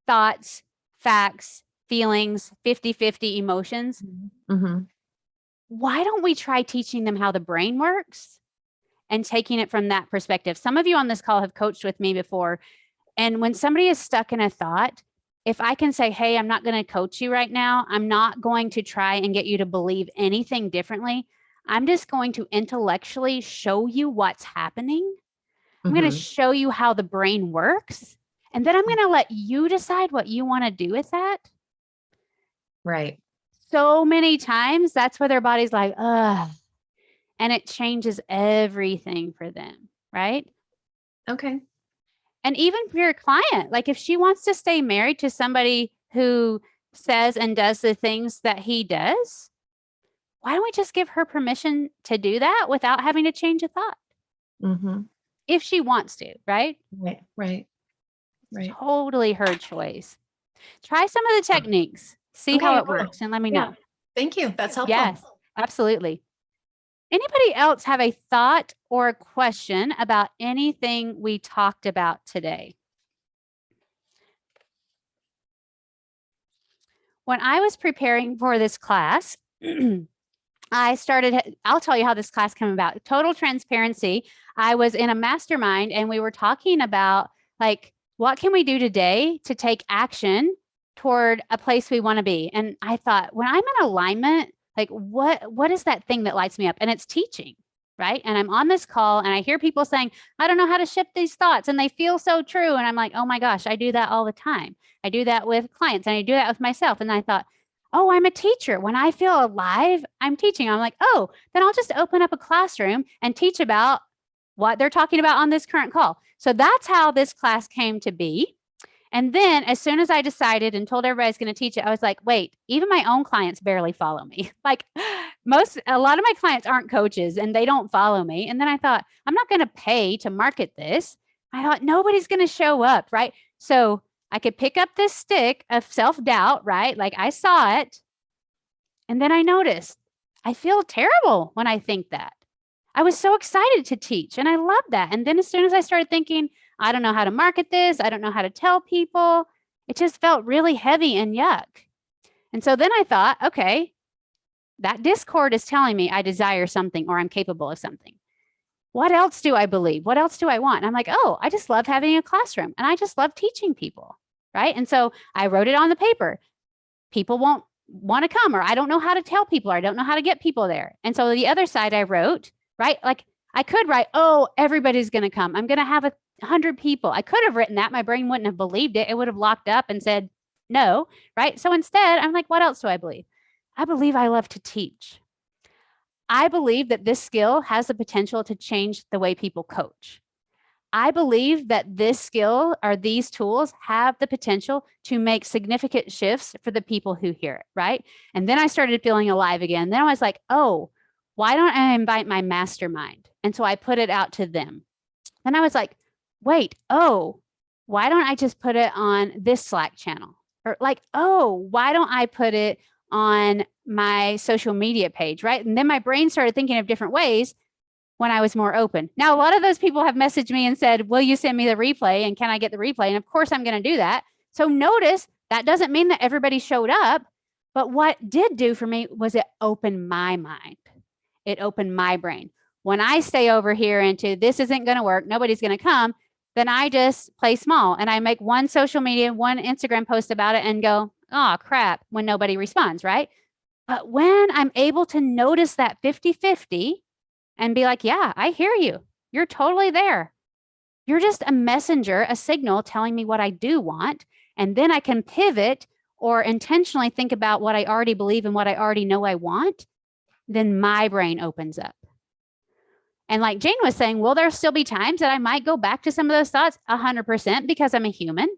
thoughts, facts, feelings, 50-50 emotions, why don't we try teaching them how the brain works and taking it from that perspective? Some of you on this call have coached with me before. And when somebody is stuck in a thought, if I can say, hey, I'm not going to coach you right now, I'm not going to try and get you to believe anything differently. I'm just going to intellectually show you what's happening. I'm going to show you how the brain works. And then I'm going to let you decide what you want to do with that. Right. So many times that's where their body's like, ugh. And it changes everything for them. Right. Okay. And even for your client, like if she wants to stay married to somebody who says and does the things that he does, why don't we just give her permission to do that without having to change a thought? If she wants to, right? Right. Totally her choice. Try some of the techniques, see how it works, and let me know. Thank you. That's helpful. Yes, absolutely. Anybody else have a thought or a question about anything we talked about today? When I was preparing for this class, I'll tell you how this class came about. Total transparency. I was in a mastermind and we were talking about like, what can we do today to take action toward a place we want to be? And I thought, when I'm in alignment, like what is that thing that lights me up? And it's teaching, right? And I'm on this call and I hear people saying, I don't know how to shift these thoughts. And they feel so true. And I'm like, oh my gosh, I do that all the time. I do that with clients and I do that with myself. And I thought, oh, I'm a teacher. When I feel alive, I'm teaching. I'm like, oh, then I'll just open up a classroom and teach about what they're talking about on this current call. So that's how this class came to be. And then as soon as I decided and told everybody I was going to teach it, I was like, wait, even my own clients barely follow me. Like a lot of my clients aren't coaches and they don't follow me. And then I thought, I'm not going to pay to market this. I thought nobody's going to show up, right? So I could pick up this stick of self-doubt, right? Like I saw it. And then I noticed I feel terrible when I think that. I was so excited to teach and I love that. And then as soon as I started thinking, I don't know how to market this, I don't know how to tell people, it just felt really heavy and yuck. And so then I thought, okay, that discord is telling me I desire something or I'm capable of something. What else do I believe? What else do I want? And I'm like, oh, I just love having a classroom and I just love teaching people, right? And so I wrote it on the paper. People won't want to come, or I don't know how to tell people, or I don't know how to get people there. And so the other side I wrote, right? Like I could write, oh, everybody's going to come. I'm going to have 100 people. I could have written that. My brain wouldn't have believed it. It would have locked up and said no, right? So instead, I'm like, what else do I believe? I believe I love to teach. I believe that this skill has the potential to change the way people coach. I believe that this skill or these tools have the potential to make significant shifts for the people who hear it, right? And then I started feeling alive again. Then I was like, oh, why don't I invite my mastermind? And so I put it out to them. Then I was like, wait, oh, why don't I just put it on this Slack channel? Or like, oh, why don't I put it on my social media page, right? And then my brain started thinking of different ways when I was more open. Now, a lot of those people have messaged me and said, will you send me the replay? And can I get the replay? And of course, I'm going to do that. So notice that doesn't mean that everybody showed up. But what did do for me was it opened my mind. It opened my brain. When I stay over here into this isn't going to work, nobody's going to come, then I just play small and I make one social media, one Instagram post about it and go, oh, crap, when nobody responds, right? But when I'm able to notice that 50-50 and be like, yeah, I hear you. You're totally there. You're just a messenger, a signal telling me what I do want. And then I can pivot or intentionally think about what I already believe and what I already know I want. Then my brain opens up. And like Jane was saying, will there still be times that I might go back to some of those thoughts? 100%, because I'm a human.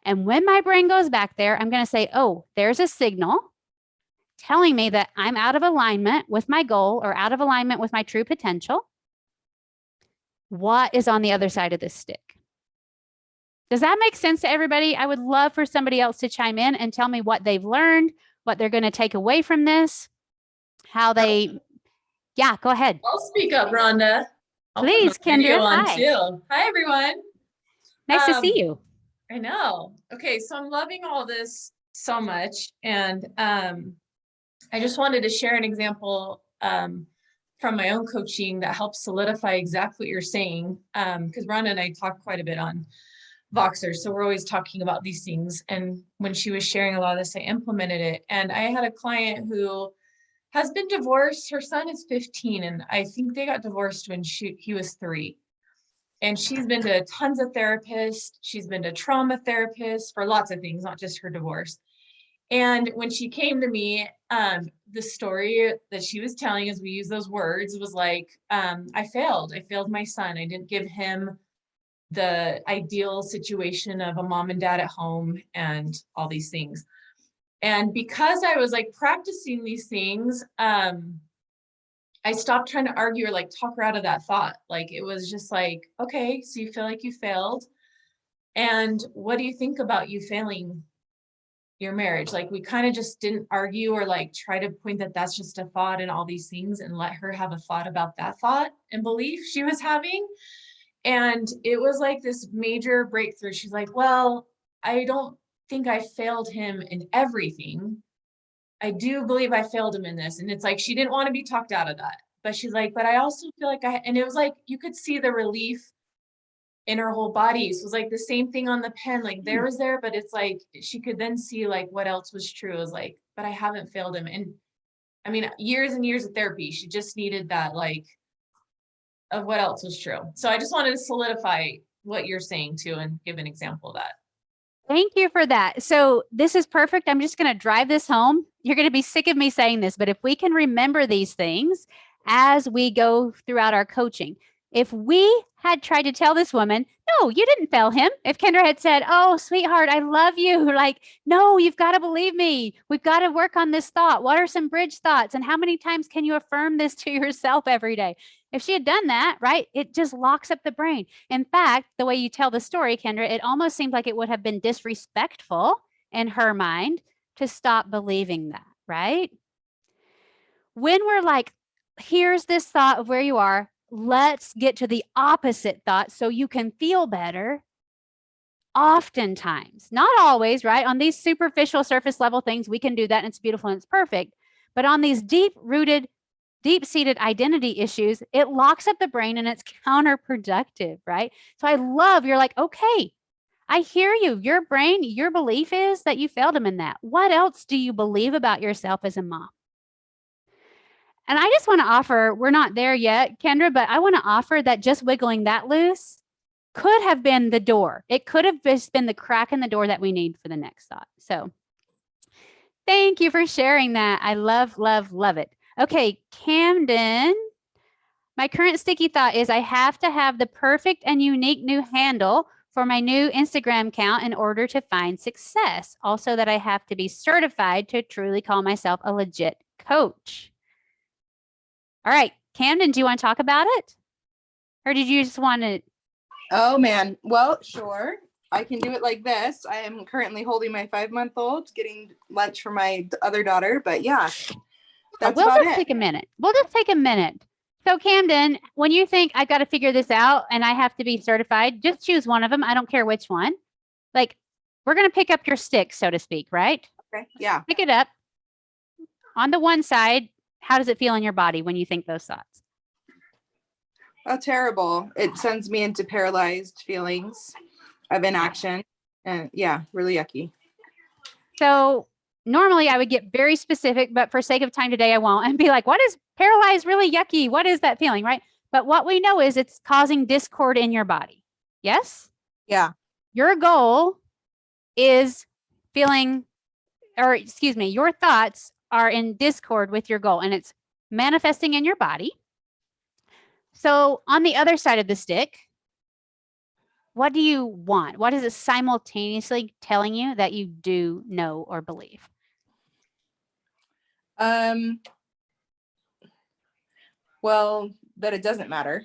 And when my brain goes back there, I'm going to say, oh, there's a signal telling me that I'm out of alignment with my goal or out of alignment with my true potential. What is on the other side of this stick? Does that make sense to everybody? I would love for somebody else to chime in and tell me what they've learned, what they're going to take away from this, how they, yeah, go ahead. I'll speak up, Rhonda. Please, Kendra. Hi. Too. Hi, everyone. Nice to see you. I know. Okay, so I'm loving all this so much. And I just wanted to share an example from my own coaching that helps solidify exactly what you're saying. Because Rhonda and I talk quite a bit on Voxer. So we're always talking about these things. And when she was sharing a lot of this, I implemented it. And I had a client who has been divorced. Her son is 15, and I think they got divorced when he was 3. And she's been to tons of therapists. She's been to trauma therapists for lots of things, not just her divorce. And when she came to me, the story that she was telling, as we use those words, was like, I failed my son. I didn't give him the ideal situation of a mom and dad at home and all these things. And because I was like practicing these things, I stopped trying to argue or like talk her out of that thought. Like, it was just like, okay, so you feel like you failed. And what do you think about you failing your marriage? Like, we kind of just didn't argue or like try to point that that's just a thought and all these things, and let her have a thought about that thought and belief she was having. And it was like this major breakthrough. She's like, well, I don't think I failed him in everything. I do believe I failed him in this. And it's like, she didn't want to be talked out of that, but she's like, but I also feel like and it was like, you could see the relief in her whole body. So it was like the same thing on the pen, like there was there, but it's like, she could then see like what else was true. It was like, but I haven't failed him. And I mean, years and years of therapy, she just needed that, like, of what else was true. So I just wanted to solidify what you're saying too, and give an example of that. Thank you for that. So this is perfect. I'm just going to drive this home. You're going to be sick of me saying this, but if we can remember these things as we go throughout our coaching, if we had tried to tell this woman, no, you didn't fail him. If Kendra had said, oh, sweetheart, I love you. Like, no, you've got to believe me. We've got to work on this thought. What are some bridge thoughts? And how many times can you affirm this to yourself every day? If she had done that, right, it just locks up the brain. In fact, the way you tell the story, Kendra, it almost seems like it would have been disrespectful in her mind to stop believing that, right? When we're like, here's this thought of where you are, let's get to the opposite thought so you can feel better. Oftentimes, not always, right? On these superficial surface level things, we can do that and it's beautiful and it's perfect. But on these deep-rooted, deep-seated identity issues, it locks up the brain and it's counterproductive, right? So I love, you're like, okay, I hear you. Your brain, your belief is that you failed him in that. What else do you believe about yourself as a mom? And I just want to offer, we're not there yet, Kendra, but I want to offer that just wiggling that loose could have been the door. It could have just been the crack in the door that we need for the next thought. So thank you for sharing that. I love, love, love it. Okay, Camden, my current sticky thought is I have to have the perfect and unique new handle for my new Instagram account in order to find success. Also that I have to be certified to truly call myself a legit coach. All right, Camden, do you want to talk about it? Or did you just want to? Oh man, well, sure. I can do it like this. I am currently holding my 5-month-old, getting lunch for my other daughter. But yeah, that's We'll about just it. take a minute. We'll just take a minute. So Camden, when you think I got to figure this out and I have to be certified, just choose one of them. I don't care which one. Like we're going to pick up your stick, so to speak, right? Okay. Yeah. Pick it up. On the one side, how does it feel in your body when you think those thoughts? Oh, terrible. It sends me into paralyzed feelings of inaction. And yeah, really yucky. So normally I would get very specific, but for sake of time today, I won't, and be like, what is paralyzed, really yucky? What is that feeling, right? But what we know is it's causing discord in your body. Yes? Yeah. Your goal is feeling, or excuse me, your thoughts are in discord with your goal and it's manifesting in your body. So on the other side of the stick, what do you want? What is it simultaneously telling you that you do know or believe? Well, that it doesn't matter.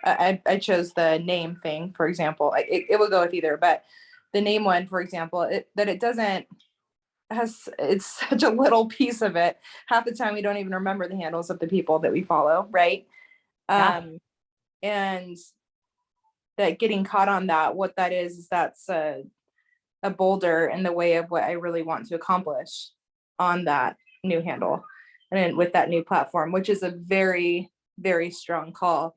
I chose the name thing, for example. It will go with either, but the name one, for example, that it doesn't it's such a little piece of it. Half the time we don't even remember the handles of the people that we follow, right? Yeah. And that getting caught on that, what that is that's a boulder in the way of what I really want to accomplish on that new handle and with that new platform, which is a very, very strong call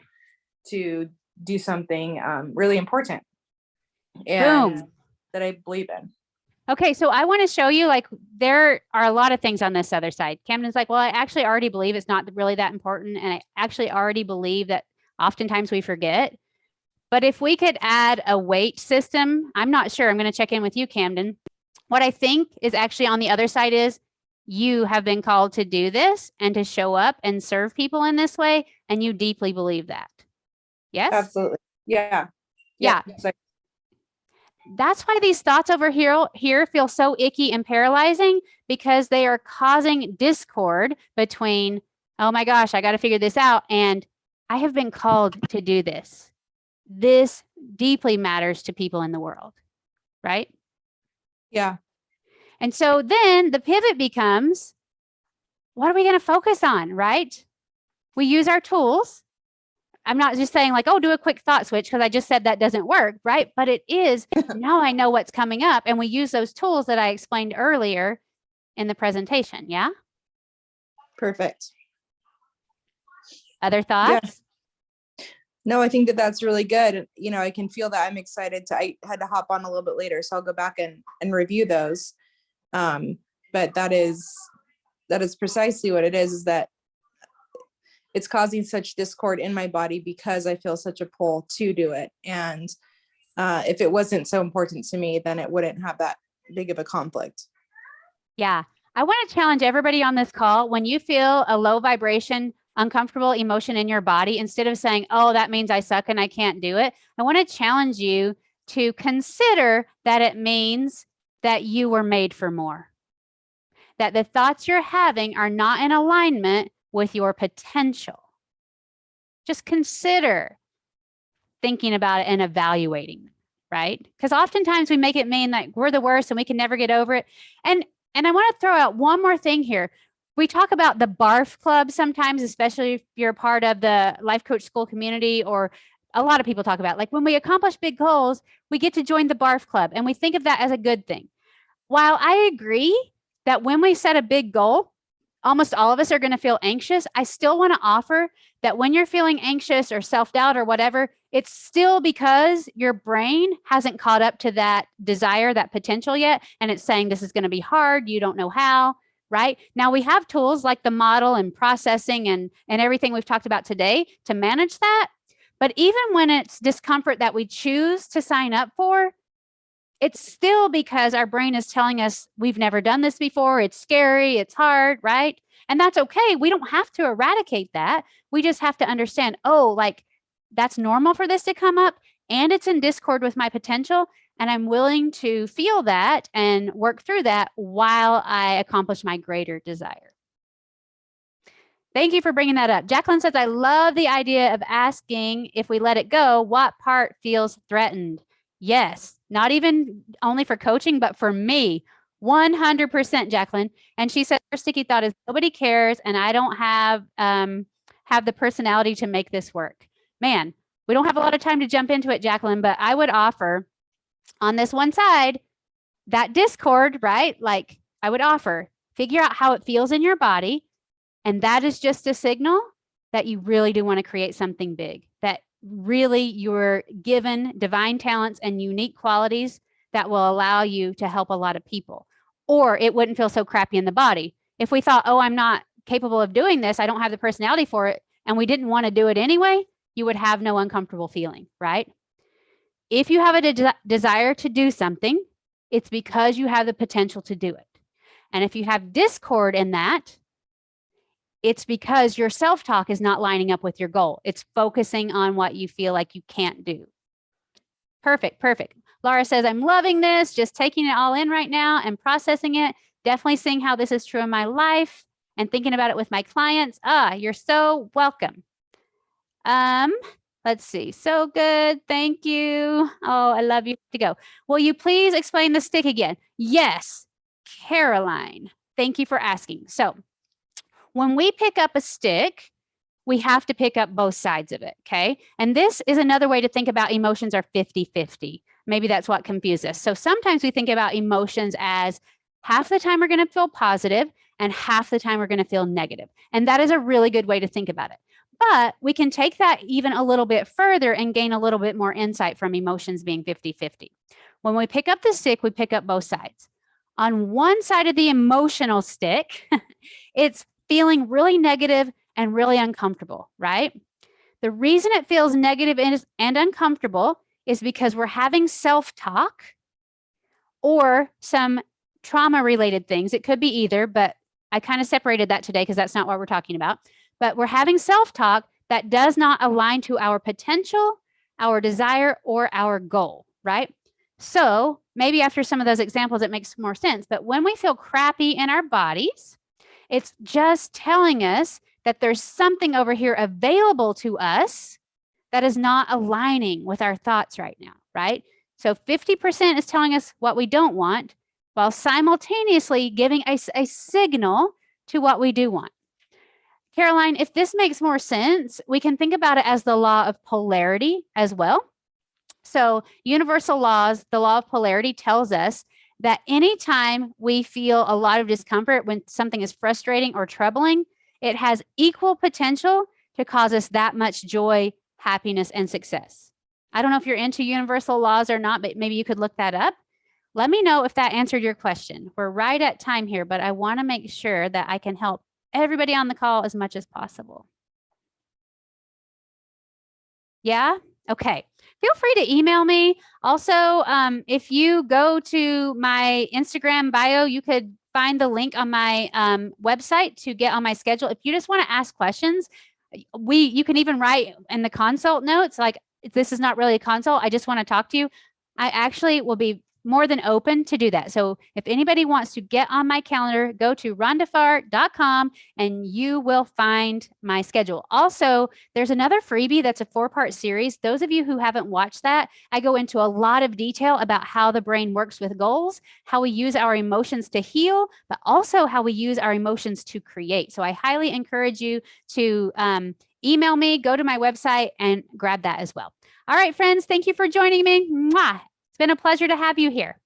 to do something really important and Boom. that I believe in. Okay, so I want to show you, like, there are a lot of things on this other side. Camden's like, well, I actually already believe it's not really that important. And I actually already believe that oftentimes we forget. But if we could add a weight system, I'm not sure. I'm going to check in with you, Camden. What I think is actually on the other side is you have been called to do this and to show up and serve people in this way. And you deeply believe that. Yes? Absolutely. Yeah. Yeah. So, That's why these thoughts over here feel so icky and paralyzing, because they are causing discord between, oh my gosh, I got to figure this out. And I have been called to do this. This deeply matters to people in the world, right? yeah. And so then the pivot becomes, what are we going to focus on, right? We use our tools. I'm not just saying like, oh, do a quick thought switch because I just said that doesn't work, right? But it is, now I know what's coming up. And we use those tools that I explained earlier in the presentation. Yeah? Perfect. Other thoughts? Yeah. No, I think that that's really good. You know, I can feel that. I'm excited I had to hop on a little bit later, so I'll go back and review those. But that is precisely what it is that it's causing such discord in my body because I feel such a pull to do it. And if it wasn't so important to me, then it wouldn't have that big of a conflict. Yeah. I want to challenge everybody on this call. When you feel a low vibration, uncomfortable emotion in your body, instead of saying, oh, that means I suck and I can't do it, I want to challenge you to consider that it means that you were made for more. That the thoughts you're having are not in alignment with your potential. Just consider thinking about it and evaluating, right? Because oftentimes we make it mean that we're the worst and we can never get over it. And I want to throw out one more thing here. We talk about the BARF club sometimes, especially if you're a part of the life coach school community, or a lot of people talk about, like, when we accomplish big goals, we get to join the BARF club and we think of that as a good thing. While I agree that when we set a big goal, almost all of us are going to feel anxious, I still want to offer that when you're feeling anxious or self-doubt or whatever, it's still because your brain hasn't caught up to that desire, that potential yet. And it's saying this is going to be hard. You don't know how, right? Now we have tools like the model and processing and everything we've talked about today to manage that. But even when it's discomfort that we choose to sign up for, it's still because our brain is telling us we've never done this before. It's scary. It's hard, right? And that's okay. We don't have to eradicate that. We just have to understand, oh, like, that's normal for this to come up and it's in discord with my potential. And I'm willing to feel that and work through that while I accomplish my greater desire. Thank you for bringing that up. Jacqueline says, I love the idea of asking, if we let it go, what part feels threatened? Yes, not even only for coaching, but for me, 100%, Jacqueline. And she said her sticky thought is nobody cares, and I don't have the personality to make this work. Man, we don't have a lot of time to jump into it, Jacqueline, but I would offer on this one side that discord, right? Like I would offer, figure out how it feels in your body, and that is just a signal that you really do want to create something big, that really you're given divine talents and unique qualities that will allow you to help a lot of people. Or it wouldn't feel so crappy in the body. If we thought, oh, I'm not capable of doing this, I don't have the personality for it, and we didn't want to do it anyway, you would have no uncomfortable feeling, right? If you have a desire to do something, it's because you have the potential to do it. And if you have discord in that, it's because your self-talk is not lining up with your goal. It's focusing on what you feel like you can't do. Perfect, perfect. Laura says, I'm loving this, just taking it all in right now and processing it. Definitely seeing how this is true in my life and thinking about it with my clients. You're so welcome. Let's see. So good. Thank you. Oh, I love you to go. Will you please explain the stick again? Yes, Caroline. Thank you for asking. So when we pick up a stick, we have to pick up both sides of it, okay? And this is another way to think about emotions are 50-50. Maybe that's what confused us. So sometimes we think about emotions as half the time we're going to feel positive and half the time we're going to feel negative. And that is a really good way to think about it. But we can take that even a little bit further and gain a little bit more insight from emotions being 50-50. When we pick up the stick, we pick up both sides. On one side of the emotional stick, it's feeling really negative and really uncomfortable, right? The reason it feels negative and uncomfortable is because we're having self-talk or some trauma-related things. It could be either, but I kind of separated that today because that's not what we're talking about. But we're having self-talk that does not align to our potential, our desire, or our goal, right? So maybe after some of those examples, it makes more sense. But when we feel crappy in our bodies, it's just telling us that there's something over here available to us that is not aligning with our thoughts right now, right? So 50% is telling us what we don't want, while simultaneously giving a signal to what we do want. Caroline, if this makes more sense, we can think about it as the law of polarity as well. So universal laws, the law of polarity tells us that anytime we feel a lot of discomfort when something is frustrating or troubling, it has equal potential to cause us that much joy, happiness, and success. I don't know if you're into universal laws or not, but maybe you could look that up. Let me know if that answered your question. We're right at time here, but I want to make sure that I can help everybody on the call as much as possible. Yeah? Okay. Feel free to email me. Also, if you go to my Instagram bio, you could find the link on my website to get on my schedule. If you just want to ask questions, you can even write in the consult notes, like, this is not really a consult, I just want to talk to you. I actually will be more than open to do that. So if anybody wants to get on my calendar, go to rondafart.com and you will find my schedule. Also, there's another freebie that's a 4-part series. Those of you who haven't watched that, I go into a lot of detail about how the brain works with goals, how we use our emotions to heal, but also how we use our emotions to create. So I highly encourage you to email me, go to my website and grab that as well. All right, friends, thank you for joining me. Mwah. It's been a pleasure to have you here.